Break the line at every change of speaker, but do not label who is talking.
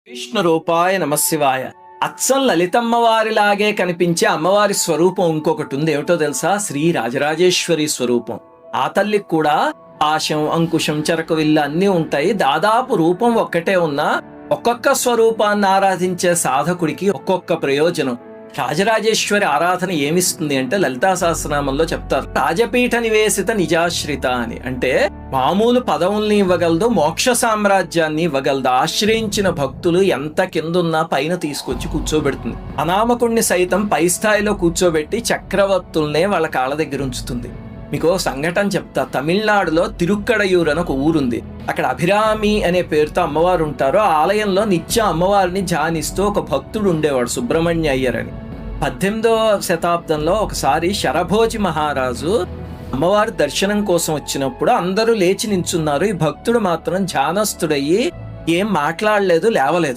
విష్ణు రూపాయ నమశివాయ. అచ్చం లలితమ్మవారిలాగే కనిపించే అమ్మవారి స్వరూపం ఇంకొకటి ఉంది. ఏమిటో తెలుసా? శ్రీ రాజరాజేశ్వరి స్వరూపం. ఆ తల్లికి కూడా పాశం, అంకుశం, చెరకవిల్లు అన్నీ ఉంటాయి. దాదాపు రూపం ఒక్కటే ఉన్నా ఒక్కొక్క స్వరూపాన్ని ఆరాధించే సాధకుడికి ఒక్కొక్క ప్రయోజనం. రాజరాజేశ్వరి ఆరాధన ఏమిస్తుంది అంటే లలితా సహస్రనామంలో చెప్తారు, రాజపీఠ నివేశిత నిజాశ్రిత అని. అంటే మామూలు పదవుల్ని ఇవ్వగలదు, మోక్ష సామ్రాజ్యాన్ని ఇవ్వగలదు. ఆశ్రయించిన భక్తులు ఎంత కిందున్నా పైన తీసుకొచ్చి కూర్చోబెడుతుంది. అనామకుణ్ణి సైతం పై స్థాయిలో కూర్చోబెట్టి చక్రవర్తుల్నే వాళ్ళ కాళ్ళ దగ్గర ఉంచుతుంది. మీకు సంఘటన చెప్తా. తమిళనాడులో తిరుక్కడయూర్ అని ఒక ఊరుంది. అక్కడ అభిరామి అనే పేరుతో అమ్మవారు ఉంటారు. ఆ ఆలయంలో నిత్యం అమ్మవారిని ధ్యానిస్తూ ఒక భక్తుడు ఉండేవాడు, సుబ్రహ్మణ్య అయ్యర్ అని. 18వ శతాబ్దంలో ఒకసారి శరభోజి మహారాజు అమ్మవారి దర్శనం కోసం వచ్చినప్పుడు అందరూ లేచి నించున్నారు. ఈ భక్తుడు మాత్రం ధ్యానస్తుడయ్యి ఏం మాట్లాడలేదు, లేవలేదు.